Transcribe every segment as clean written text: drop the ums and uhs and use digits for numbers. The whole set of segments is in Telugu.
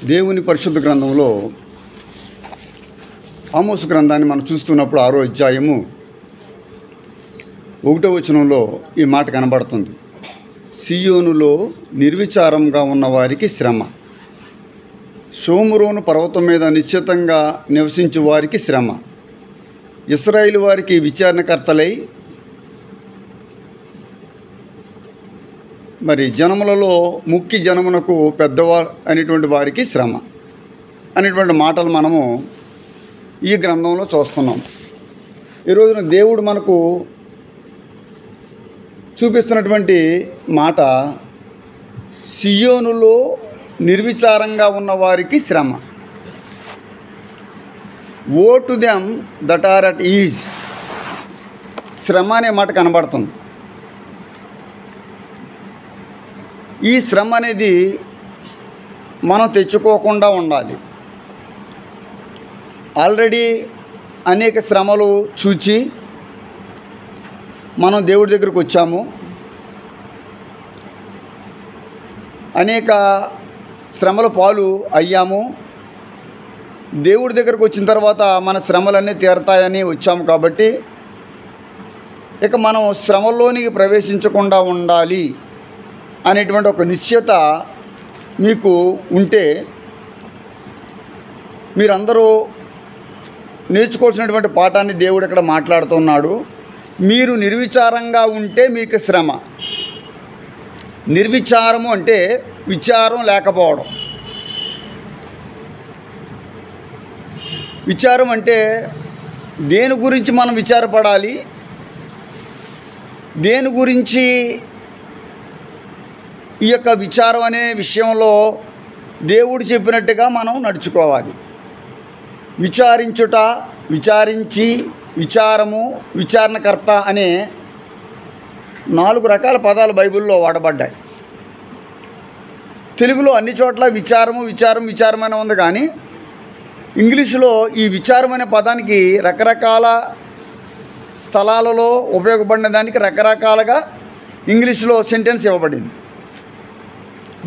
దేవుని పరిశుద్ధ గ్రంథంలో ఆమోసు గ్రంథాన్ని మనం చూస్తున్నప్పుడు 6వ అధ్యాయము 1వ వచనంలో ఈ మాట కనబడుతుంది. సియోనులో నిర్విచారంగా ఉన్న వారికి శ్రమ, షోమ్రోను పర్వతం మీద నిశ్చితంగా నివసించు వారికి శ్రమ. ఇశ్రాయేలు వారికి విచారణకర్తలై మరి జనములలో ముఖ్య జనమునకు పెద్దవారు అనేటువంటి వారికి శ్రమ అనేటువంటి మాటలు మనము ఈ గ్రంథంలో చూస్తున్నాం. ఈరోజున దేవుడు మనకు చూపిస్తున్నటువంటి మాట, సియోనులో నిర్విచారంగా ఉన్న వారికి శ్రమ. Woe to them that are at ease. శ్రమ అనే మాట కనబడుతుంది. ఈ శ్రమ అనేది మనం తెచ్చుకోకుండా ఉండాలి. ఆల్రెడీ అనేక శ్రమలు చూచి మనం దేవుడి దగ్గరికి వచ్చాము. అనేక శ్రమల పాలు అయ్యాము. దేవుడి దగ్గరకు వచ్చిన తర్వాత మన శ్రమలన్నీ తీరతాయని వచ్చాము. కాబట్టి ఇక మనం శ్రమల్లోనికి ప్రవేశించకుండా ఉండాలి అనేటువంటి ఒక నిశ్చయత మీకు ఉంటే మీరందరూ నేర్చుకోవాల్సినటువంటి పాఠాన్ని దేవుడు ఇక్కడ మాట్లాడుతున్నాడు. మీరు నిర్విచారంగా ఉంటే మీకు శ్రమ. నిర్విచారము అంటే విచారం లేకపోవడం. విచారం అంటే దేని గురించి మనం విచారపడాలి, దేని గురించి ఈ యొక్క విచారం అనే విషయంలో దేవుడు చెప్పినట్టుగా మనం నడుచుకోవాలి. విచారించుట, విచారించి, విచారము, విచారణకర్త అనే 4 రకాల పదాలు బైబిల్లో వాడబడ్డాయి. తెలుగులో అన్ని చోట్ల విచారము, విచారం అనే ఉంది. కానీ ఇంగ్లీషులో ఈ విచారం అనే పదానికి రకరకాల స్థలాలలో ఉపయోగపడిన దానికి రకరకాలుగా ఇంగ్లీషులో సెంటెన్స్ ఇవ్వబడింది.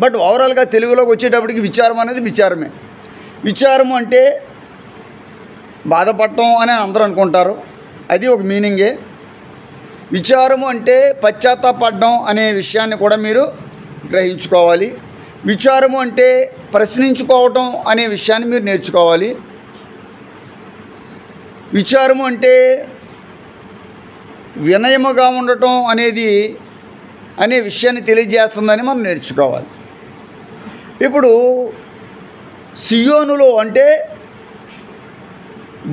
బట్ ఓవరాల్గా తెలుగులోకి వచ్చేటప్పటికి విచారం అనేది విచారమే. విచారము అంటే బాధపడటం అని అందరూ అనుకుంటారు, అది ఒక మీనింగే. విచారము అంటే పశ్చాత్తాపడడం అనే విషయాన్ని కూడా మీరు గ్రహించుకోవాలి. విచారము అంటే ప్రశ్నించుకోవటం అనే విషయాన్ని మీరు నేర్చుకోవాలి. విచారము అంటే వినయముగా ఉండటం అనే విషయాన్ని తెలియజేస్తుందని మనం నేర్చుకోవాలి. ఇప్పుడు సియోనులో అంటే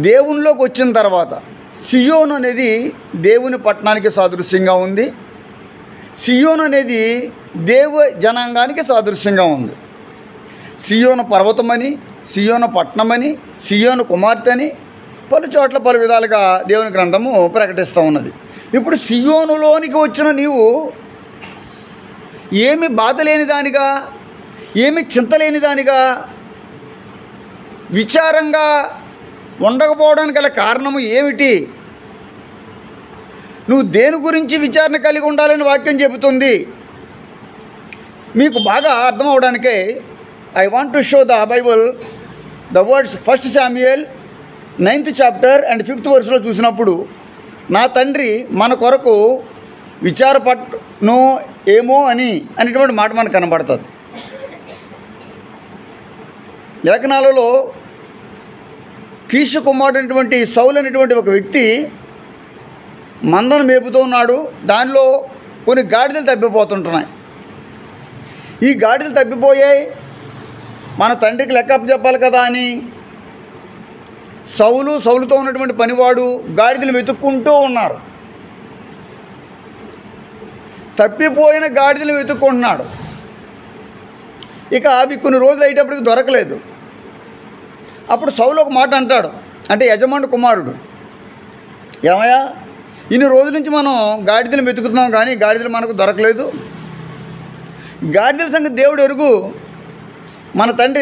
దేవునిలోకి వచ్చిన తర్వాత, సియోను అనేది దేవుని పట్టణానికి సాదృశ్యంగా ఉంది. సియోను అనేది దేవ జనాంగానికి సాదృశ్యంగా ఉంది. సియోను పర్వతమని, సియోను పట్టణమని, సియోను కుమార్తె అని పలు చోట్ల పలు విధాలుగా దేవుని గ్రంథము ప్రకటిస్తూ ఉన్నది. ఇప్పుడు సియోనులోనికి వచ్చిన నీవు ఏమి బాధ లేని దానిగా, ఏమి చింత లేని దానిగా, విచారంగా ఉండకపోవడానికి గల కారణము ఏమిటి? నువ్వు దేని గురించి విచారణ కలిగి ఉండాలని వాక్యం చెబుతుంది. మీకు బాగా అర్థం అవడానికే I want to show the Bible the words 1 Samuel 9th chapter and 5th వర్స్లో చూసినప్పుడు, నా తండ్రి మన కొరకు విచారపట్ను ఏమో అనేటువంటి మాట మనకు కనబడుతుంది. లేఖనాలలో కీషు కుమారుడు అనేటువంటి సౌలు అనేటువంటి ఒక వ్యక్తి మందను మేపుతూ ఉన్నాడు. దానిలో కొన్ని గాడిదలు తప్పిపోతుంటున్నాయి. ఈ గాడిదలు తప్పిపోయాయి, మన తండ్రికి లెక్క చెప్పాలి కదా అని సౌలుతో ఉన్నటువంటి పనివాడు గాడిదలు వెతుక్కుంటూ ఉన్నారు. తప్పిపోయిన గాడిదలు వెతుక్కుంటున్నాడు. ఇక అవి కొన్ని రోజులు అయ్యేటప్పటికి దొరకలేదు. అప్పుడు సౌలు ఒక మాట అంటాడు, అంటే యజమాని కుమారుడు, ఏమయ్యా, ఇన్ని రోజుల నుంచి మనం గాడిదలు వెతుకుతున్నాం కానీ గాడిదలు మనకు దొరకలేదు. గాడిదల సంగతి దేవుడు ఎరుగు.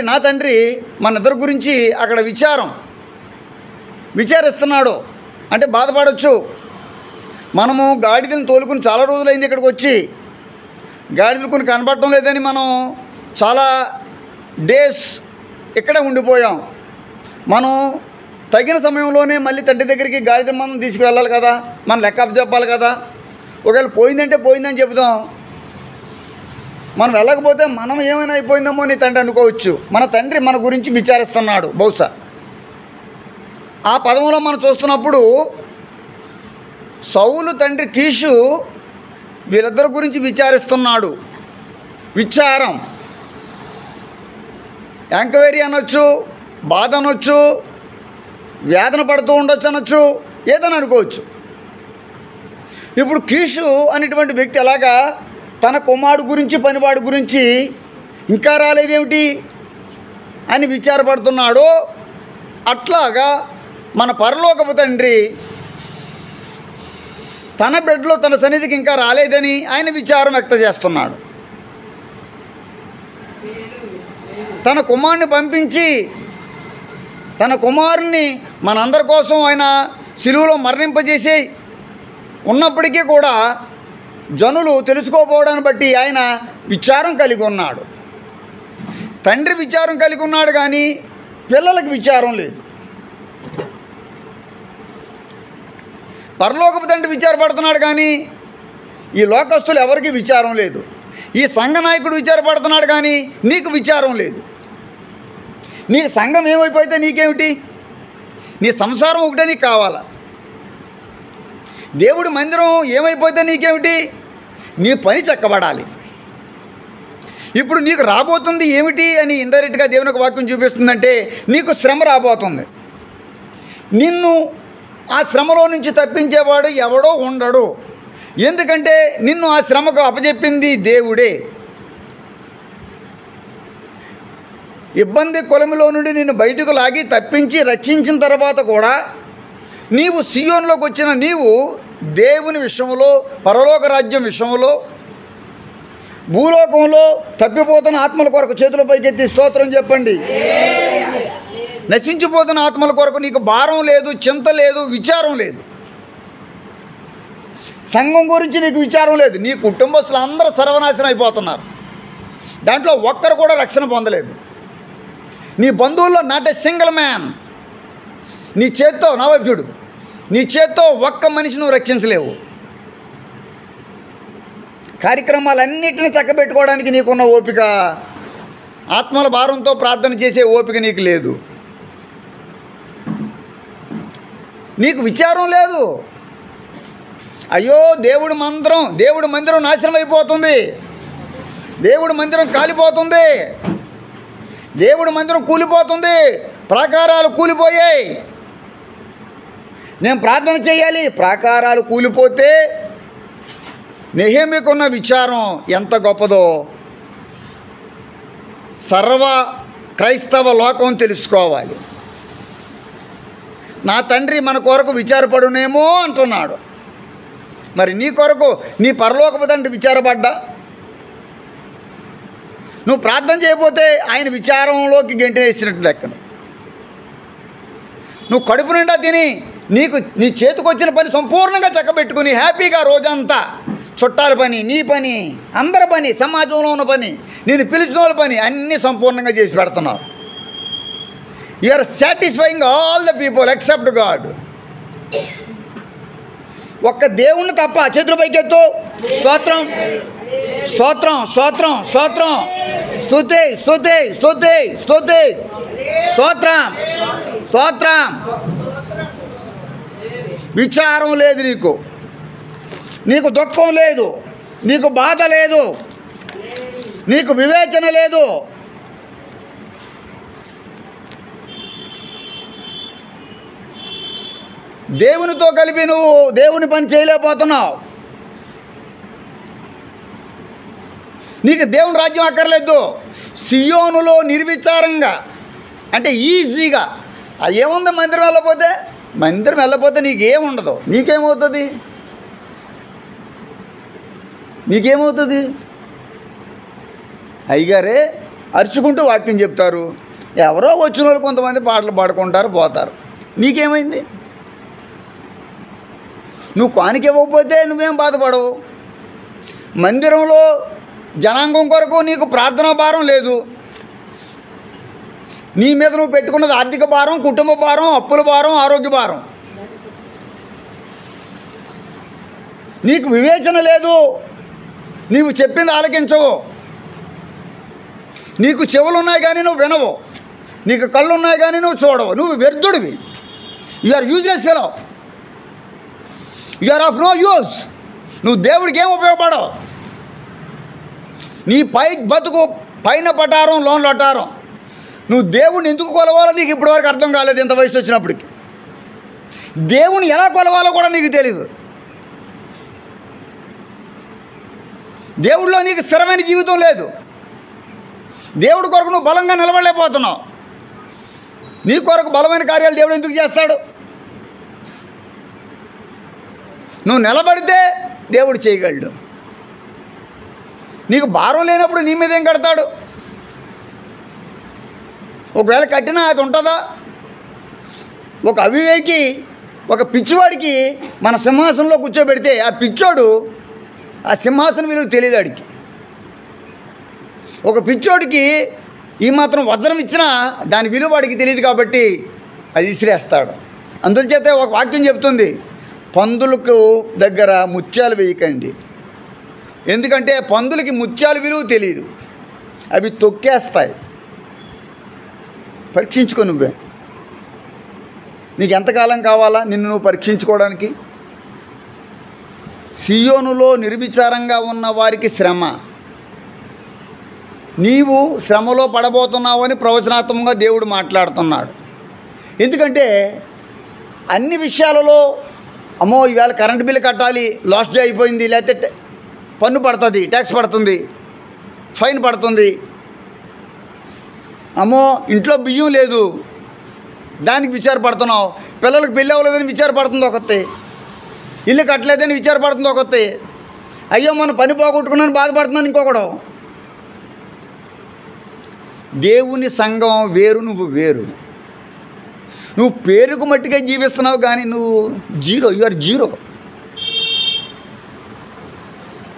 నా తండ్రి మన ఇద్దరి గురించి అక్కడ విచారిస్తున్నాడు. అంటే బాధపడవచ్చు. మనము గాడిదలను తోలుకుని చాలా రోజులైంది ఇక్కడికి వచ్చి, గాడిదలు కొన్ని కనబడటం లేదని మనం చాలా డేస్ ఇక్కడే ఉండిపోయాం. మనం తగిన సమయంలోనే మళ్ళీ తండ్రి దగ్గరికి గాడిద మనం తీసుకువెళ్ళాలి కదా, మనం లెక్క చెప్పాలి కదా. ఒకవేళ పోయిందంటే పోయిందని చెబుతాం. మనం వెళ్ళకపోతే మనం ఏమైనా అయిపోయిందేమో నీ తండ్రి అనుకోవచ్చు. మన తండ్రి మన గురించి విచారిస్తున్నాడు బహుశా. ఆ పదములో మనం చూస్తున్నప్పుడు సౌలు తండ్రి కీషు వీరిద్దరి గురించి విచారిస్తున్నాడు. విచారం, ఎంక్వైరీ అనొచ్చు, బాధ అనొచ్చు, వేదన పడుతూ ఉండొచ్చు అనొచ్చు, ఏదని అనుకోవచ్చు. ఇప్పుడు కీషు అనేటువంటి వ్యక్తి ఎలాగా తన కుమారుడు గురించి పనివాడి గురించి ఇంకా రాలేదేమిటి అని విచారపడుతున్నాడో, అట్లాగా మన పరలోకపు తండ్రి తన బిడ్డలో తన సన్నిధికి ఇంకా రాలేదని ఆయన విచారం వ్యక్తం చేస్తున్నాడు. తన కుమారుని పంపించి తన కుమారుని మనందరి కోసం ఆయన శిలువలో మరణింపజేసి ఉన్నప్పటికీ కూడా జనులు తెలుసుకోకపోవడాన్ని బట్టి ఆయన విచారం కలిగి ఉన్నాడు. తండ్రి విచారం కలిగి ఉన్నాడు కానీ పిల్లలకు విచారం లేదు. పరలోకపు తండ్రి విచారపడుతున్నాడు కానీ ఈ లోకస్తులు ఎవరికి విచారం లేదు. ఈ సంఘ నాయకుడు విచారపడుతున్నాడు కానీ నీకు విచారం లేదు. నీ సంఘం ఏమైపోతే నీకేమిటి? నీ సంసారం ఒకటే నీకు కావాలా? దేవుడి మందిరం ఏమైపోతే నీకేమిటి? నీ పని చక్కబడాలి. ఇప్పుడు నీకు రాబోతుంది ఏమిటి అని ఇండైరెక్ట్గా దేవుని ఒక వాక్యం చూపిస్తుందంటే నీకు శ్రమ రాబోతుంది. నిన్ను ఆ శ్రమలో నుంచి తప్పించేవాడు ఎవడో ఉండడు. ఎందుకంటే నిన్ను ఆ శ్రమకు అప్పచెప్పింది దేవుడే. ఇబ్బంది కొలమిలో నుండి నిన్ను బయటకు లాగి తప్పించి రక్షించిన తర్వాత కూడా నీవు సియోనులోకి వచ్చిన నీవు దేవుని విషయంలో, పరలోక రాజ్యం విషయంలో, భూలోకంలో తప్పిపోతున్న ఆత్మల కొరకు చేతుల పైకెత్తి స్తోత్రం చెప్పండి. నశించిపోతున్న ఆత్మల కొరకు నీకు భారం లేదు, చింత లేదు, విచారం లేదు. సంఘం గురించి నీకు విచారం లేదు. నీ కుటుంబస్తులు అందరూ సర్వనాశనం అయిపోతున్నారు. దాంట్లో ఒక్కరు కూడా రక్షణ పొందలేదు. నీ బంధువుల్లో నాట్ ఎ సింగిల్ మ్యాన్. నీ చేత్తో నవభ్యుడు, నీ చేత్తో ఒక్క మనిషి నువ్వు రక్షించలేవు. కార్యక్రమాలన్నింటినీ చక్కబెట్టుకోవడానికి నీకున్న ఓపిక, ఆత్మల భారంతో ప్రార్థన చేసే ఓపిక నీకు లేదు. నీకు విచారం లేదు. అయ్యో దేవుడి మందిరం నాశనం అయిపోతుంది, దేవుడి మందిరం కాలిపోతుంది, దేవుడి మందిరం కూలిపోతుంది, ప్రాకారాలు కూలిపోయాయి, నేను ప్రార్థన చేయాలి. ప్రాకారాలు కూలిపోతే నెహెమీకున్న విచారం ఎంత గొప్పదో సర్వ క్రైస్తవ లోకం తెలుసుకోవాలి. నా తండ్రి మన కొరకు విచారపడునేమో అంటున్నాడు. మరి నీ కొరకు నీ పరలోకపు తండ్రి విచారపడ్డా? నువ్వు ప్రార్థన చేయకపోతే ఆయన విచారంలోకి గెంటేసినట్టు లెక్కను. నువ్వు కడుపు నిండా తిని నీ చేతికి వచ్చిన పని సంపూర్ణంగా చక్కబెట్టుకుని హ్యాపీగా రోజంతా చుట్టాల పని, నీ పని, అందరి పని, సమాజంలో ఉన్న పని, నేను పిలిచిన వాళ్ళ పని అన్నీ సంపూర్ణంగా చేసి పెడుతున్నావు. You are satisfying all the people except God. ఒక్క దేవుణ్ణి తప్ప. చేతుల పైకెత్తు. స్తోత్రం, స్తోత్రం, స్తోత్రం, స్తోత్రం, స్తుతి, స్తుతి, స్తుతి, స్తుతి, స్తోత్రం, స్తోత్రం. విచారం లేదు నీకు, నీకు దుఃఖం లేదు, నీకు బాధ లేదు, నీకు వివేచన లేదు. దేవునితో కలిపి నువ్వు దేవుని పని చేయలేకపోతున్నావు. నీకు దేవుని రాజ్యం అక్కర్లేదు. సియోనులో నిర్విచారంగా అంటే ఈజీగా ఏముంది? మందిరం వెళ్ళకపోతే నీకేముండదు. నీకేమవుతుంది? అయ్యగారే అరుచుకుంటూ వాక్యం చెప్తారు, ఎవరో వచ్చిన వాళ్ళు కొంతమంది పాటలు పాడుకుంటారు, పోతారు. నీకేమైంది? నువ్వు కానుక ఇవ్వకపోతే నువ్వేం బాధపడవు. మందిరంలో జనాంగం కొరకు నీకు ప్రార్థనా భారం లేదు. నీ మీద నువ్వు పెట్టుకున్నది ఆర్థిక భారం, కుటుంబ భారం, అప్పుల భారం, ఆరోగ్య భారం. నీకు వివేచన లేదు, నీవు చెప్పింది ఆలకించవు. నీకు చెవులు ఉన్నాయి కానీ నువ్వు వినవు, నీకు కళ్ళు ఉన్నాయి కానీ నువ్వు చూడవు. నువ్వు వ్యర్థుడివి. You are useless fellow, you are of no use. నువ్వు దేవుడికి ఏం ఉపయోగపడవు. నీ బతుకు పైన పటారం, లోన్లు అటారం. నువ్వు దేవుడిని ఎందుకు కొలవాలో నీకు ఇప్పటివరకు అర్థం కాలేదు. ఇంత వయసు వచ్చినప్పటికి దేవుని ఎలా కొలవాలో కూడా నీకు తెలియదు. దేవుడిలో నీకు స్థిరమైన జీవితం లేదు. దేవుడి కొరకు నువ్వు బలంగా నిలబడలేకపోతున్నావు. నీ కొరకు బలమైన కార్యాలు దేవుడు ఎందుకు చేస్తాడు? నువ్వు నిలబడితే దేవుడు చేయగలడు. నీకు భారం లేనప్పుడు నీ మీద ఏం కడతాడు? ఒకవేళ కట్టినా అది ఉంటుందా? ఒక అవివేకి, ఒక పిచ్చివాడికి మన సింహాసనంలో కూర్చోబెడితే ఆ పిచ్చోడు ఆ సింహాసనం విలువ తెలియదు ఆడికి. ఒక పిచ్చోడికి ఈ మాత్రం వజ్రం ఇచ్చినా దాని విలువ వాడికి తెలియదు కాబట్టి అది విసిరేస్తాడు. అందుచేత ఒక వాక్యం చెప్తుంది, పందులకు దగ్గర ముత్యాలు వేయకండి. ఎందుకంటే పందులకి ముత్యాల విలువ తెలియదు, అవి తొక్కేస్తాయి. పరీక్షించుకో నువ్వే. నీకు ఎంతకాలం కావాలా నిన్ను నువ్వు పరీక్షించుకోవడానికి? సియోనులో నిర్విచారంగా ఉన్న వారికి శ్రమ. నీవు శ్రమలో పడబోతున్నావు అని ప్రవచనాత్మకంగా దేవుడు మాట్లాడుతున్నాడు. ఎందుకంటే అన్ని విషయాలలో అమ్మో ఈవేళ కరెంటు బిల్లు కట్టాలి, లాస్ట్ డే అయిపోయింది, లేకపోతే పన్ను పడుతుంది, ట్యాక్స్ పడుతుంది, ఫైన్ పడుతుంది, అమ్మో ఇంట్లో బియ్యం లేదు దానికి విచారపడుతున్నావు, పిల్లలకు పెళ్ళి అవ్వలేదని విచారపడుతుంది ఒకతే, ఇల్లు కట్టలేదని విచారపడుతుంది ఒకతే, అయ్యో మన పని పోగొట్టుకున్నాను బాధపడుతున్నాను ఇంకొకడు. దేవుని సంఘం వేరు, నువ్వు వేరు. నువ్వు పేరుకు మట్టిగా జీవిస్తున్నావు కానీ నువ్వు జీరో, యు ఆర్ జీరో.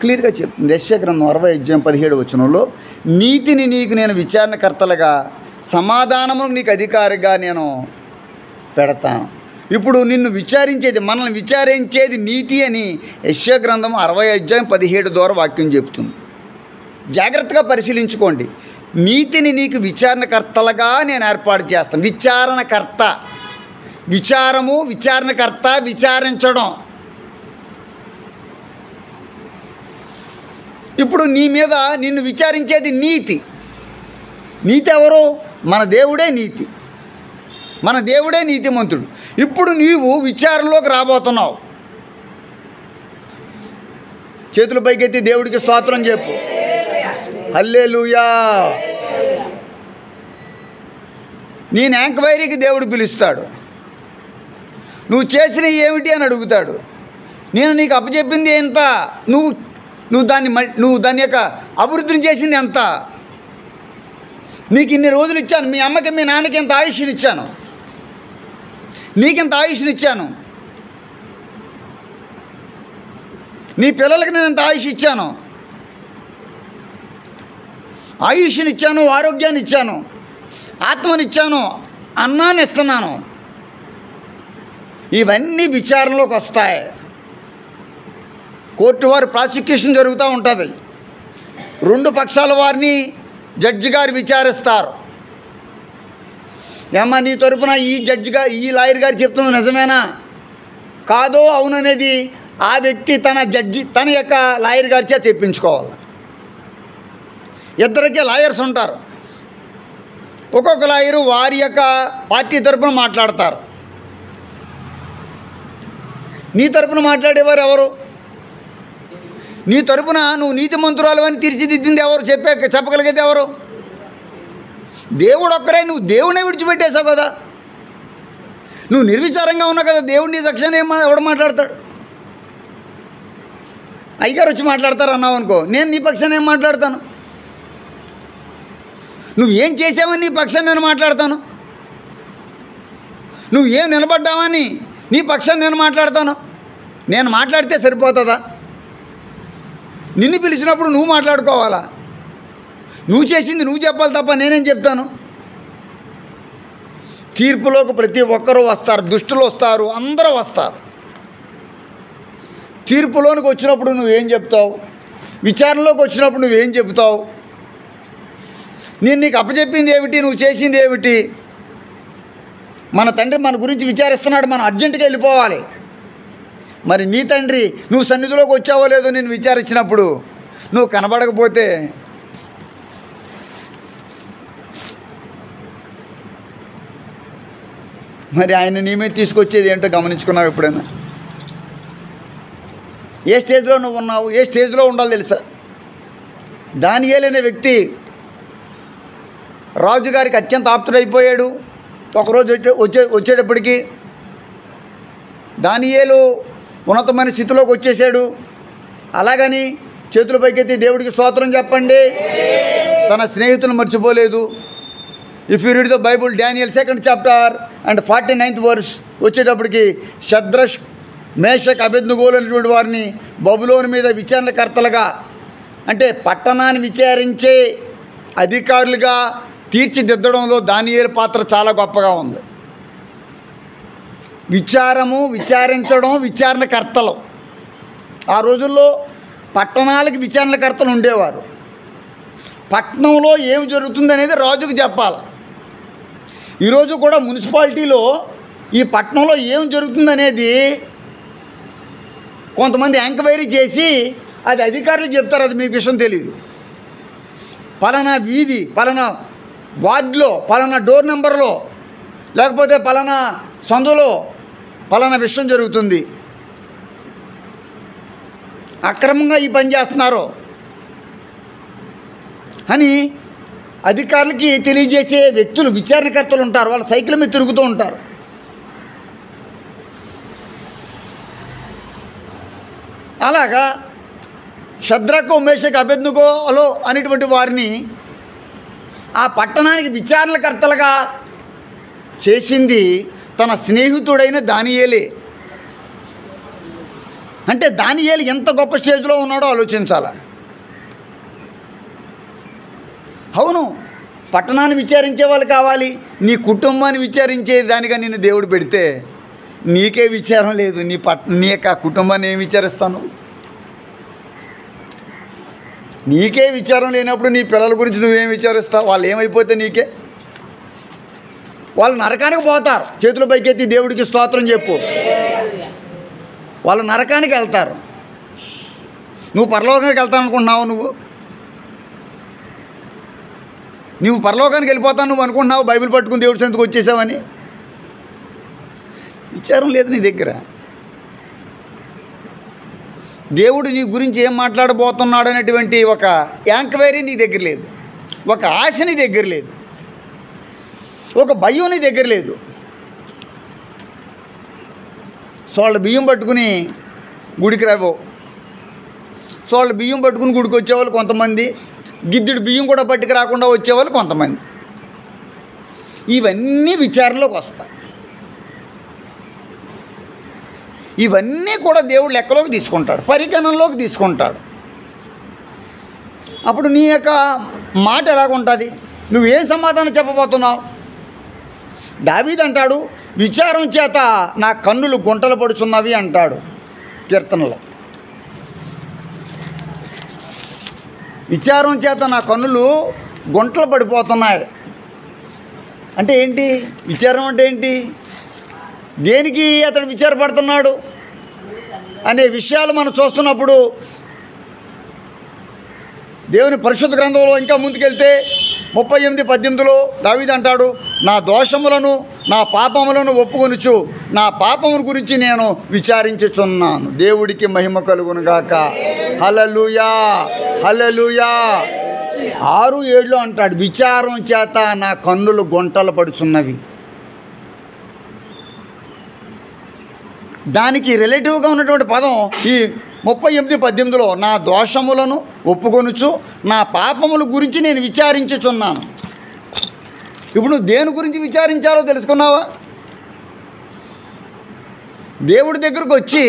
క్లియర్గా చెప్తుంది యెషయా గ్రంథం 60:17 నీతిని నీకు నేను విచారణకర్తలుగా, సమాధానమును నీకు అధికారిగా నేను పెడతాను. ఇప్పుడు నిన్ను విచారించేది, మనల్ని విచారించేది నీతి అని యెషయా గ్రంథం 60:17 ద్వారా వాక్యం చెప్తుంది. జాగ్రత్తగా పరిశీలించుకోండి. నీతిని నీకు విచారణకర్తలుగా నేను ఏర్పాటు చేస్తాను. విచారణకర్త, విచారము, విచారణకర్త, విచారించడం. ఇప్పుడు నీ మీద నిన్ను విచారించేది నీతి. నీతి ఎవరు? మన దేవుడే నీతి, మన దేవుడే నీతిమంతుడు. ఇప్పుడు నీవు విచారణలోకి రాబోతున్నావు. చేతుల పైకెత్తి దేవుడికి స్తోత్రం చెప్పు. హల్లెలూయా. నేను ఎంక్వైరీకి దేవుడు పిలుస్తాడు. నువ్వు చేసినవి ఏమిటి అని అడుగుతాడు. నేను నీకు అప్పచెప్పింది ఎంత, నువ్వు దాని యొక్క అభివృద్ధిని చేసింది ఎంత, నీకు ఇన్ని రోజులు ఇచ్చాను, మీ అమ్మకి మీ నాన్నకి ఎంత ఆయుష్ని ఇచ్చాను, నీకెంత ఆయుష్ని ఇచ్చాను, నీ పిల్లలకి నేను ఎంత ఆయుష్ ఇచ్చాను, ఆయుష్ని ఇచ్చాను, ఆరోగ్యాన్ని ఇచ్చాను, ఆత్మనిచ్చాను, అన్నాన్ని ఇస్తున్నాను. ఇవన్నీ విచారణలోకి వస్తాయి. కోర్టు వారు ప్రాసిక్యూషన్ జరుగుతూ ఉంటుంది. రెండు పక్షాల వారిని జడ్జి గారు విచారిస్తారు. ఏమ్మా నీ తరపున ఈ లాయర్ గారు చెప్తుంది నిజమేనా కాదో అవుననేది ఆ వ్యక్తి తన యొక్క లాయర్ గారి చేత చెప్పించుకోవాలి. ఇద్దరికే లాయర్స్ ఉంటారు. ఒక్కొక్క లాయరు వారి యొక్క పార్టీ తరపున మాట్లాడతారు. నీ తరపున మాట్లాడేవారు ఎవరు? నీ తరపున నువ్వు నీతిమంతురాలు అని తీర్చిదిద్దింది ఎవరు? చెప్పగలిగేది ఎవరు? దేవుడు ఒక్కరే. నువ్వు దేవుడినే విడిచిపెట్టేశావు కదా. నువ్వు నిర్విచారంగా ఉన్నావు కదా. దేవుడు నీ తక్షణం ఎవడు మాట్లాడతాడు? అయ్యగారు వచ్చి మాట్లాడతారు అన్నావు అనుకో, నేను నీ పక్షాన్ని ఏం మాట్లాడతాను? నువ్వు ఏం చేసావని నీ పక్షాన్ని నేను మాట్లాడతాను. నువ్వు ఏం నిలబడ్డావని నీ పక్షాన్ని నేను మాట్లాడతాను. నేను మాట్లాడితే సరిపోతుందా? నిన్ను పిలిచినప్పుడు నువ్వు మాట్లాడుకోవాలా? నువ్వు చేసింది నువ్వు చెప్పాలి తప్ప నేనేం చెప్తాను? తీర్పులోకి ప్రతి ఒక్కరూ వస్తారు, దుష్టులు వస్తారు, అందరూ వస్తారు. తీర్పులోనికి వచ్చినప్పుడు నువ్వేం చెప్తావు? విచారణలోకి వచ్చినప్పుడు నువ్వేం చెప్తావు? నేను నీకు అప్పచెప్పింది ఏమిటి? నువ్వు చేసింది ఏమిటి? మన తండ్రి మన గురించి విచారిస్తున్నాడు, మనం అర్జెంటుగా వెళ్ళిపోవాలి. మరి నీ తండ్రి నువ్వు సన్నిధిలోకి వచ్చావో లేదో నేను విచారించినప్పుడు నువ్వు కనబడకపోతే మరి ఆయన నీ మీద తీసుకొచ్చేది ఏంటో గమనించుకున్నావు ఎప్పుడైనా? ఏ స్టేజ్లో నువ్వు ఉన్నావు? ఏ స్టేజ్లో ఉండాలి తెలుసా? దానియేలు అనే వ్యక్తి రాజుగారికి అత్యంత ఆప్తుడైపోయాడు. ఒకరోజు వచ్చేటప్పటికి దానియేలు ఉన్నతమైన స్థితిలోకి వచ్చేసాడు. అలాగని చేతుల పైకెత్తి దేవుడికి స్తోత్రం చెప్పండి. తన స్నేహితులను మర్చిపోలేదు. If you read the Bible, Daniel 2nd chapter and 49th verse వచ్చేటప్పటికి షద్రష్, మేషక్, అబేద్నెగోలు అనేటువంటి వారిని బబులోను మీద విచారణకర్తలుగా, అంటే పట్టణాన్ని విచారించే అధికారులుగా తీర్చిదిద్దడంలో దానియేలు పాత్ర చాలా గొప్పగా ఉంది. విచారించడం, విచారణకర్తలు. ఆ రోజుల్లో పట్టణాలకి విచారణకర్తలు ఉండేవారు. పట్టణంలో ఏం జరుగుతుంది అనేది రాజుకు చెప్పాలి. ఈరోజు కూడా మున్సిపాలిటీలో ఈ పట్టణంలో ఏం జరుగుతుందనేది కొంతమంది ఎంక్వైరీ చేసి అది అధికారులకు చెప్తారు. అది మీకు విషయం తెలియదు. పలానా వీధి, పలానా వార్డులో, పలానా డోర్ నెంబర్లో, లేకపోతే పలానా సందులో పలానా విషయం జరుగుతుంది, అక్రమంగా ఈ పని చేస్తున్నారు అని అధికారులకి తెలియజేసే వ్యక్తులు, విచారణకర్తలు ఉంటారు. వాళ్ళ సైకిల్ మీద తిరుగుతూ ఉంటారు. అలాగా షద్రకు, మేషకు, అబేద్నెగోలు అనేటువంటి వారిని ఆ పట్టణానికి విచారణకర్తలుగా చేసింది తన స్నేహితుడైన దానియేలే. అంటే దానియేలు ఎంత గొప్ప స్టేజ్లో ఉన్నాడో ఆలోచించాలి. అవును, పట్టణాన్ని విచారించే వాళ్ళు కావాలి. నీ కుటుంబాన్ని విచారించే దానిగా నిన్ను దేవుడు పెడితే నీకే విచారం లేదు. నీ యొక్క కుటుంబాన్ని ఏం విచారిస్తాను? నీకే విచారం లేనప్పుడు నీ పిల్లల గురించి నువ్వేం విచారిస్తావు? వాళ్ళు ఏమైపోతే నీకే? వాళ్ళు నరకానికి పోతారు. చేతుల పైకెత్తి దేవుడికి స్తోత్రం చెప్పు. వాళ్ళు నరకానికి వెళ్తారు. నువ్వు పరలోకానికి వెళ్తాను అనుకుంటున్నావు? నువ్వు పరలోకానికి వెళ్ళిపోతాను నువ్వు అనుకుంటున్నావు? బైబిల్ పట్టుకుని దేవుడి సన్నిధికి వచ్చేసావని. విచారం లేదు నీ దగ్గర. దేవుడు నీ గురించి ఏం మాట్లాడబోతున్నాడు అనేటువంటి ఒక ఎంక్వైరీ నీ దగ్గర లేదు. ఒక ఆశ నీ దగ్గర లేదు. ఒక భయం నీ దగ్గర లేదు. సోళ్ళ బియ్యం పట్టుకుని గుడికి రావో, సోళ్ళ బియ్యం పట్టుకుని గుడికి వచ్చేవాళ్ళు కొంతమంది, గిద్దెడు బియ్యం కూడా పట్టుకు రాకుండా వచ్చేవాళ్ళు కొంతమంది. ఇవన్నీ విచారణలోకి వస్తాయి. ఇవన్నీ కూడా దేవుడు లెక్కలోకి తీసుకుంటాడు, పరిగణనలోకి తీసుకుంటాడు. అప్పుడు నీ యొక్క మాట ఎలాగుంటుంది? నువ్వేం సమాధానం చెప్పబోతున్నావు? దావీదు అంటాడు, విచారం చేత నా కన్నులు గుంటలు పడుచున్నవి అంటాడు కీర్తనలో. విచారం చేత నా కన్నులు గుంటలు పడిపోతున్నాయి అంటే ఏంటి? విచారం అంటే ఏంటి? దేనికి అతడు విచారపడుతున్నాడు అనే విషయాలు మనం చూస్తున్నప్పుడు దేవుని పరిశుద్ధ గ్రంథంలో ఇంకా ముందుకెళ్తే 38:18 దావీదు అంటాడు, నా దోషములను నా పాపములను ఒప్పుకొనుచు నా పాపముల గురించి నేను విచారించుచున్నాను. దేవుడికి మహిమ కలుగునుగాక. హల్లెలూయా, హల్లెలూయా. 6:7 అంటాడు, విచారం చేత నా కన్నులు గుంటలు పడుచున్నవి. దానికి రిలేటివ్గా ఉన్నటువంటి పదం ఈ 38:18 నా దోషములను ఒప్పుకొనుచు నా పాపముల గురించి నేను విచారించుచున్నాను. ఇప్పుడు నువ్వు దేని గురించి విచారించాలో తెలుసుకున్నావా? దేవుడి దగ్గరకు వచ్చి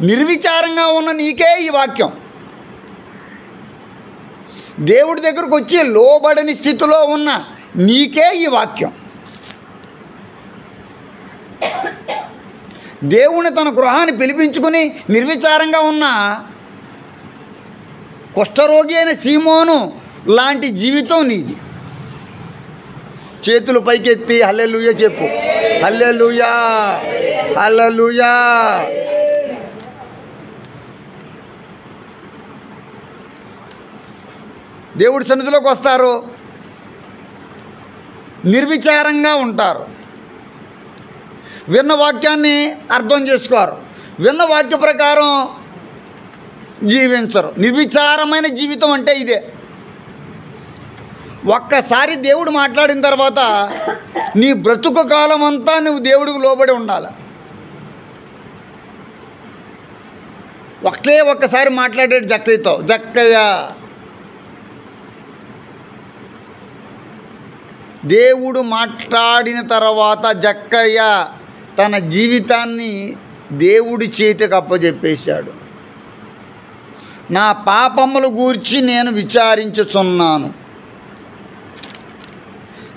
నిర్విచారంగా ఉన్న నీకే ఈ వాక్యం. దేవుడి దగ్గరకు వచ్చి లోబడని స్థితిలో ఉన్న నీకే ఈ వాక్యం. దేవుని తన గృహాన్ని పిలిపించుకుని నిర్విచారంగా ఉన్న కుష్ఠరోగి అయిన సీమోను లాంటి జీవితం నీది. చేతులు పైకెత్తి హల్లెలూయా చెప్పు. హల్లెలూయా, హల్లెలూయా. దేవుడి సన్నిధిలోకి వస్తారు, నిర్విచారంగా ఉంటారు, విన్న వాక్యాన్ని అర్థం చేసుకోరు, విన్న వాక్య ప్రకారం జీవించరు. నిర్విచారమైన జీవితం అంటే ఇదే. ఒక్కసారి దేవుడు మాట్లాడిన తర్వాత నీ బ్రతుకు కాలం అంతా నువ్వు దేవుడికి లోబడి ఉండాలి. ఒక్కసారి మాట్లాడాడు జక్కయ్యతో, జక్కయ్య దేవుడు మాట్లాడిన తర్వాత జక్కయ్య తన జీవితాన్ని దేవుడి చేతికి అప్పచెప్పేశాడు. నా పాపముల గూర్చి నేను విచారించుచున్నాను.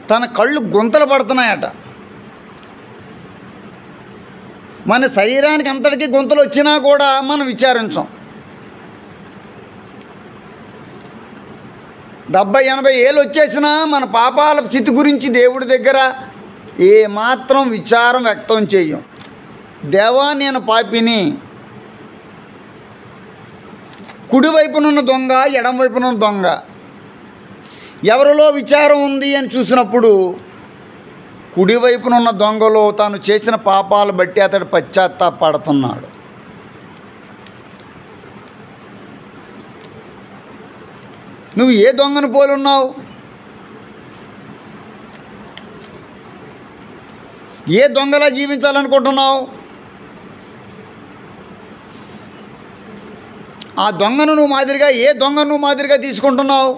తన కళ్ళు గుంతలు పడుతున్నాయట. మన శరీరానికి అంతటికీ గుంతలు వచ్చినా కూడా మనం విచారించాం. 70-80 ఏళ్ళు వచ్చేసినా మన పాపాల స్థితి గురించి దేవుడి దగ్గర ఏమాత్రం విచారం వ్యక్తం చేయం. దేవా నేను పాపిని. కుడివైపునున్న దొంగ, ఎడమవైపునున్న దొంగ, ఎవరిలో విచారం ఉంది అని చూసినప్పుడు కుడివైపునున్న దొంగలో తాను చేసిన పాపాలు బట్టి అతడు పశ్చాత్తాపడుతున్నాడు. నువ్వు ఏ దొంగను పోలున్నావు? ఏ దొంగలా జీవించాలనుకుంటున్నావు? ఆ దొంగను నువ్వు మాదిరిగా ఏ దొంగను నువ్వు మాదిరిగా తీసుకుంటున్నావు?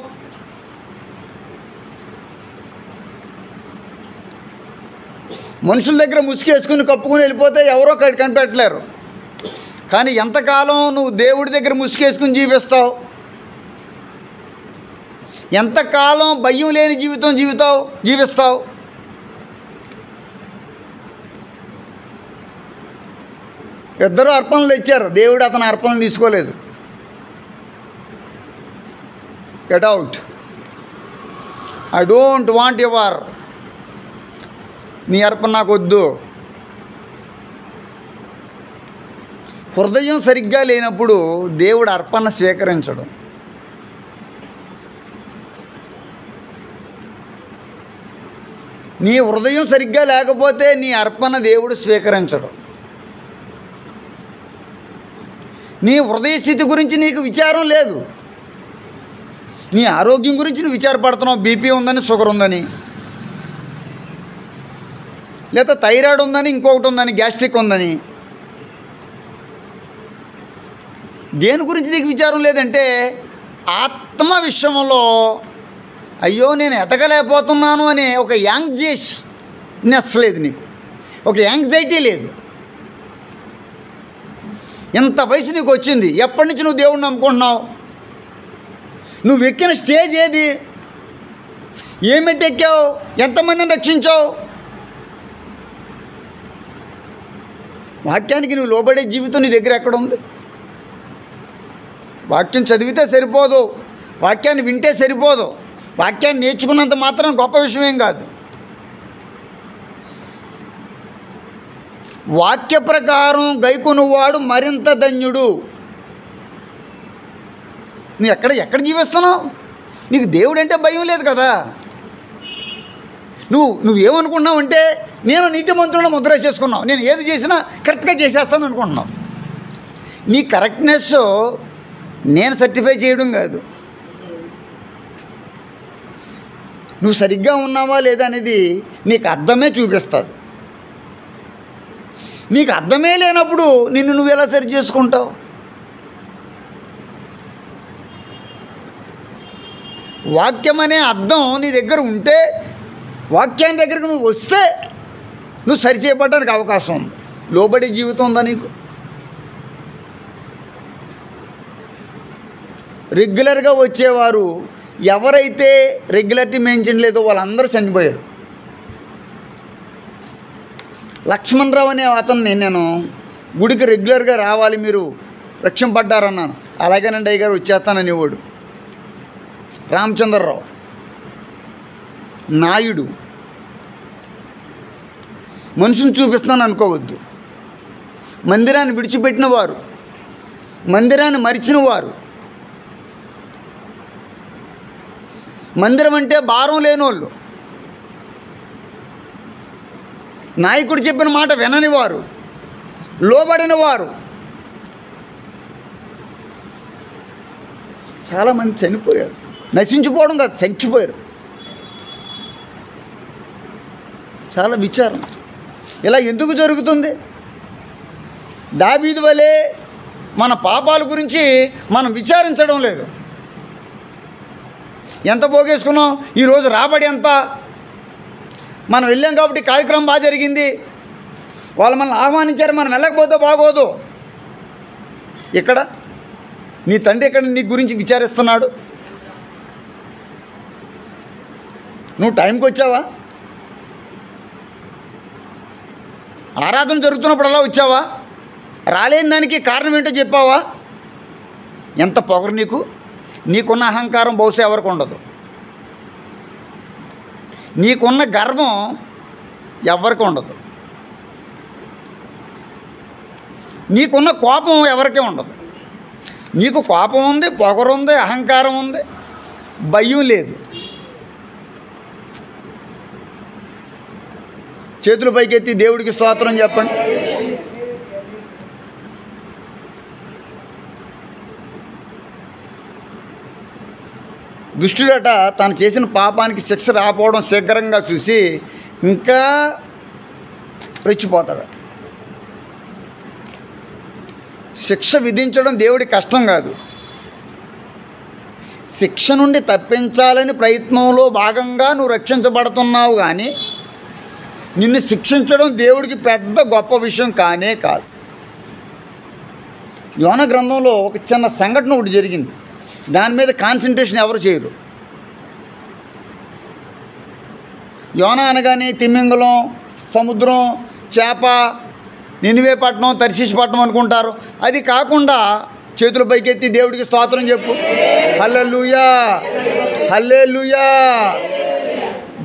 మనుషుల దగ్గర ముసుగేసుకుని కప్పుకుని వెళ్ళిపోతే ఎవరో కనిపెట్టలేరు. కానీ ఎంతకాలం నువ్వు దేవుడి దగ్గర ముసుగేసుకుని జీవిస్తావు? ఎంతకాలం భయం లేని జీవితం జీవిస్తావు? ఇద్దరు అర్పణలు ఇచ్చారు, దేవుడు అతని అర్పణలు తీసుకోలేదు. Get out. I don't want your, నీ అర్పణ నాకు వద్దు. హృదయం సరిగ్గా లేనప్పుడు దేవుడు అర్పణ స్వీకరించడు. నీ హృదయం సరిగ్గా లేకపోతే నీ అర్పణ దేవుడు స్వీకరించడు. నీ హృదయ స్థితి గురించి నీకు విచారం లేదు. నీ ఆరోగ్యం గురించి నువ్వు విచారపడుతున్నావు. బీపీ ఉందని, షుగర్ ఉందని, లేదా థైరాయిడ్ ఉందని, ఇంకొకటి ఉందని, గ్యాస్ట్రిక్ ఉందని. దేని గురించి నీకు విచారం లేదంటే ఆత్మ విషయంలో అయ్యో నేను ఎదగలేకపోతున్నాను అనే ఒక యాంగ్జైనెస్ లేదు నీకు, ఒక యాంగ్జైటీ లేదు. ఎంత వయసు నీకు వచ్చింది? ఎప్పటి నుంచి నువ్వు దేవుడిని నమ్ముకుంటున్నావు? నువ్వు ఎక్కిన స్టేజ్ ఏది? ఏమిటి ఎక్కావు? ఎంతమందిని రక్షించావు? వాక్యానికి నువ్వు లోబడే జీవితం నీ దగ్గర ఎక్కడ ఉంది? వాక్యం చదివితే సరిపోదు, వాక్యాన్ని వింటే సరిపోదు, వాక్యాన్ని నేర్చుకున్నంత మాత్రం గొప్ప విషయం ఏం కాదు. వాక్య ప్రకారం గైకొనువాడు మరింత ధన్యుడు. నువ్వు ఎక్కడ జీవిస్తున్నావు? నీకు దేవుడు అంటే భయం లేదు కదా. నువ్వేమనుకున్నావు అంటే నేను నీతిమంతులను ముద్ర చేసుకున్నావు, నేను ఏది చేసినా కరెక్ట్గా చేసేస్తాను అనుకుంటున్నావు. నీ కరెక్ట్నెస్ నేను సర్టిఫై చేయడం కాదు, నువ్వు సరిగ్గా ఉన్నావా లేదా అనేది నీకు అర్థమే చూపిస్తుంది. నీకు అర్థమే లేనప్పుడు నిన్ను నువ్వు ఎలా సరి చేసుకుంటావు? వాక్యం అనే అర్థం నీ దగ్గర ఉంటే, వాక్యాన్ని దగ్గరకు నువ్వు వస్తే నువ్వు సరి చేయబడడానికి అవకాశం ఉంది. లోబడి జీవితం ఉందా నీకు? రెగ్యులర్గా వచ్చేవారు ఎవరైతే రెగ్యులారిటీ మెయింటైన్ లేదో వాళ్ళందరూ చనిపోయారు. లక్ష్మణరావు అనే అతన్ని నేను గుడికి రెగ్యులర్గా రావాలి, మీరు రక్షింపడ్డారన్నాను. అలాగేనండి అయ్యగారు వచ్చేస్తాననేవాడు. రామచంద్రరావు నాయుడు, మనుషుని చూపిస్తున్నాను అనుకోవద్దు. మందిరాన్ని విడిచిపెట్టిన వారు, మందిరాన్ని మరిచిన వారు, మందిరం అంటే భారం లేనోళ్ళు, నాయకుడు చెప్పిన మాట వినని వారు, లోబడిన వారు చాలామంది చనిపోయారు. నశించిపోవడం కాదు, చచ్చిపోయారు. చాలా విచారం. ఇలా ఎందుకు జరుగుతుంది? దావీదు వలె మన పాపాల గురించి మనం విచారించడం లేదు. ఎంత పోగేసుకున్నాం, ఈరోజు రాబడి ఎంత, మనం వెళ్ళాం కాబట్టి కార్యక్రమం బాగా జరిగింది, వాళ్ళు మనల్ని ఆహ్వానించారు, మనం వెళ్ళకపోతే బాగోదు. ఇక్కడ నీ తండ్రి ఎక్కడ నీ గురించి విచారిస్తున్నాడు? నువ్వు టైంకి వచ్చావా? ఆరాధన జరుగుతున్నప్పుడు అలా వచ్చావా? రాలేని దానికి కారణం ఏంటో చెప్పావా? ఎంత పొగరు నీకు! నీకున్న అహంకారం బహుశా ఎవరికి ఉండదు. నీకున్న గర్వం ఎవరికి ఉండదు. నీకున్న కోపం ఎవరికీ ఉండదు. నీకు కోపం ఉంది, పొగరు ఉంది, అహంకారం ఉంది, భయం లేదు. చేతులు పైకెత్తి దేవుడికి స్తోత్రం చెప్పండి. దుష్టుడట తను చేసిన పాపానికి శిక్ష రాకపోవడం శీఘ్రంగా చూసి ఇంకా రెచ్చిపోతాడట. శిక్ష విధించడం దేవుడి కష్టం కాదు. శిక్ష నుండి తప్పించాలని ప్రయత్నంలో భాగంగా నువ్వు రక్షించబడుతున్నావు, కానీ నిన్ను శిక్షించడం దేవుడికి పెద్ద గొప్ప విషయం కానే కాదు. యోనా గ్రంథంలో ఒక చిన్న సంఘటన ఒకటి జరిగింది. దాని మీద కాన్సన్ట్రేషన్ ఎవరు చేయరు. యోనా అనగానే తిమింగలం, సముద్రం, చేప, నినివే పట్టణం, తర్షీషు పట్టణం అనుకుంటారు. అది కాకుండా చేతుల పైకెత్తి దేవుడికి స్తోత్రం చెప్పు. హల్లెలూయా, హల్లెలూయా.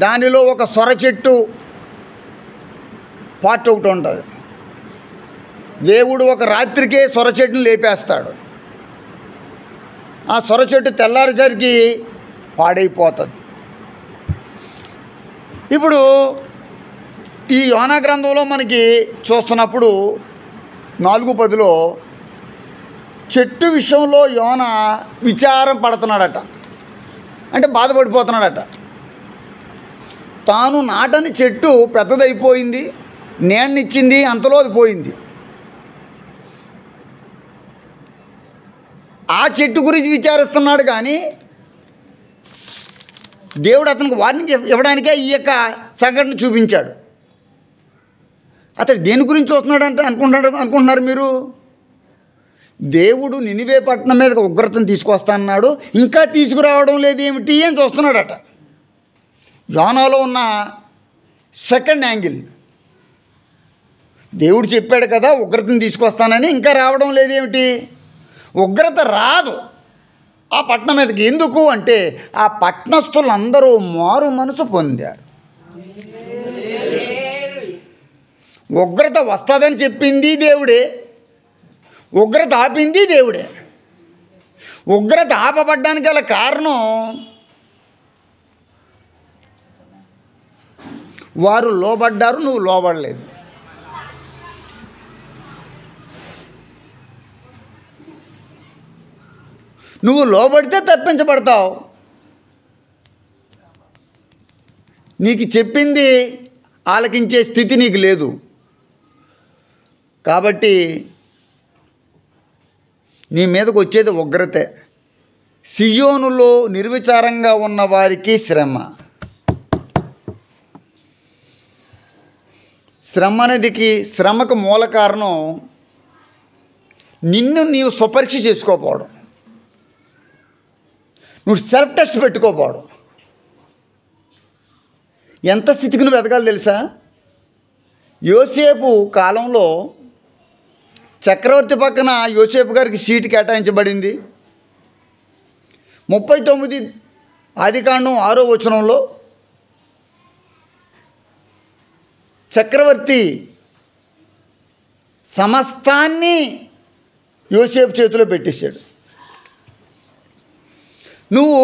దానిలో ఒక సొర చెట్టు పార్ట్ ఒకటి ఉంటుంది. దేవుడు ఒక రాత్రికే సొర చెట్టును లేపేస్తాడు. ఆ సొర చెట్టు తెల్లారేసరికి పాడైపోతుంది. ఇప్పుడు ఈ యోనా గ్రంథంలో మనకి చూస్తున్నప్పుడు 4:10లో చెట్టు విషయంలో యోనా విచారం పడుతున్నాడట, అంటే బాధపడిపోతున్నాడట. తాను నాటని చెట్టు పెద్దదైపోయింది, నీడనిచ్చింది, అంతలో అది పోయింది. ఆ చెట్టు గురించి విచారిస్తున్నాడు, కానీ దేవుడు అతనికి వార్నింగ్ ఇవ్వడానికే ఈ యొక్క సంఘటన చూపించాడు. అతడు దేని గురించి చూస్తున్నాడంటే అనుకుంటున్నారు మీరు? దేవుడు నినివే పట్టణం మీద ఉగ్రతను తీసుకొస్తానన్నాడు, ఇంకా తీసుకురావడం లేదు ఏమిటి అని చూస్తున్నాడట. యోనాలో ఉన్న సెకండ్ యాంగిల్, దేవుడు చెప్పాడు కదా ఉగ్రతను తీసుకొస్తానని, ఇంకా రావడం లేదేమిటి? ఉగ్రత రాదు ఆ పట్టణం మీదకి. ఎందుకు అంటే ఆ పట్టణస్థులందరూ మారు మనసు పొందారు. ఉగ్రత వస్తుందని చెప్పింది దేవుడే, ఉగ్రత ఆపింది దేవుడే. ఉగ్రత ఆపబడ్డానికి గల కారణం వారు లోబడ్డారు, నువ్వు లోబడలేదు. నువ్వు లోబడితే తప్పించబడతావు. నీకు చెప్పింది ఆలకించే స్థితి నీకు లేదు. కాబట్టి నీ మీదకు వచ్చేది ఉగ్రతే. సియోనులో నిర్విచారంగా ఉన్న వారికి శ్రమ. శ్రమ అనేదికి శ్రమకు మూల కారణం నిన్ను నీవు స్వపరీక్ష చేసుకోకపోవడం, నువ్వు సెల్ఫ్ టెస్ట్ పెట్టుకోపోవడం. ఎంత స్థితికి నువ్వు ఎదగాలి తెలుసా? యోసేపు కాలంలో చక్రవర్తి పక్కన యోసేపు గారికి సీటు కేటాయించబడింది. 39 ఆదికాండం 6వ వచనంలో చక్రవర్తి సమస్తాన్ని యోసేపు చేతిలో పెట్టేశాడు. నువ్వు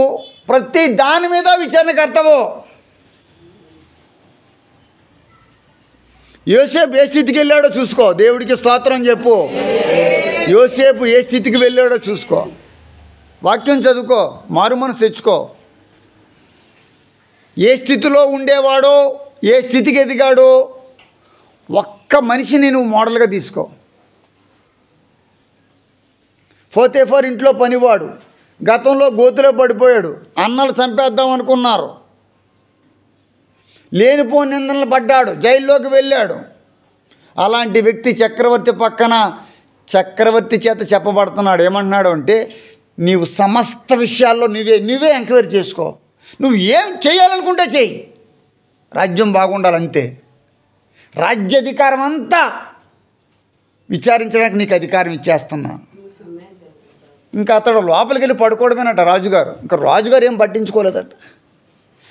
ప్రతి దాని మీద విచారణకర్తవు. యోసేపు ఏ స్థితికి వెళ్ళాడో చూసుకో, దేవుడికి స్తోత్రం చెప్పు. యోసేపు ఏ స్థితికి వెళ్ళాడో చూసుకో, వాక్యం చదువుకో, మారు మనసు తెచ్చుకో. ఏ స్థితిలో ఉండేవాడో, ఏ స్థితికి ఎదిగాడో ఒక్క మనిషిని నువ్వు మోడల్గా తీసుకో. పోతేఫర్ ఇంట్లో పనివాడు, గతంలో గోతులో పడిపోయాడు, అన్నలు చంపేద్దాం అనుకున్నారు, లేనిపోని నిందనలు పడ్డాడు, జైల్లోకి వెళ్ళాడు. అలాంటి వ్యక్తి చక్రవర్తి పక్కన చక్రవర్తి చేత చెప్పబడుతున్నాడు. ఏమంటున్నాడు అంటే, నీవు సమస్త విషయాల్లో నువ్వే ఎంక్వైరీ చేసుకో, నువ్వు ఏం చేయాలనుకుంటే చెయ్యి, రాజ్యం బాగుండాలంతే. రాజ్యాధికారం అంతా విచారించడానికి నీకు అధికారం ఇచ్చేస్తున్నా. ఇంకా అతడు లోపలికి వెళ్ళి పడుకోవడమేనట రాజుగారు. ఇంకా రాజుగారు ఏం పట్టించుకోలేదట,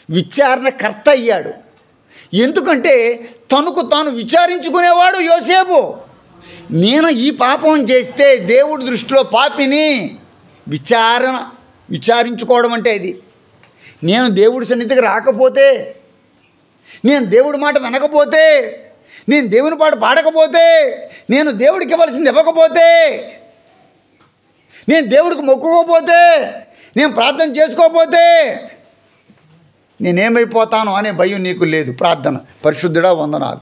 విచారణకర్త అయ్యాడు. ఎందుకంటే తనకు తాను విచారించుకునేవాడు యోసేపు. నేను ఈ పాపం చేస్తే దేవుడి దృష్టిలో పాపిని. విచారించుకోవడం అంటే ఇది. నేను దేవుడి సన్నిధికి రాకపోతే, నేను దేవుడి మాట వినకపోతే, నేను దేవుని పాట పాడకపోతే, నేను దేవుడికి ఇవ్వాల్సింది ఇవ్వకపోతే, నేను దేవుడికి మొక్కుకోకపోతే, నేను ప్రార్థన చేసుకోకపోతే నేనేమైపోతాను అనే భయం నీకు లేదు. ప్రార్థన. పరిశుద్ధుడా వందనాలు.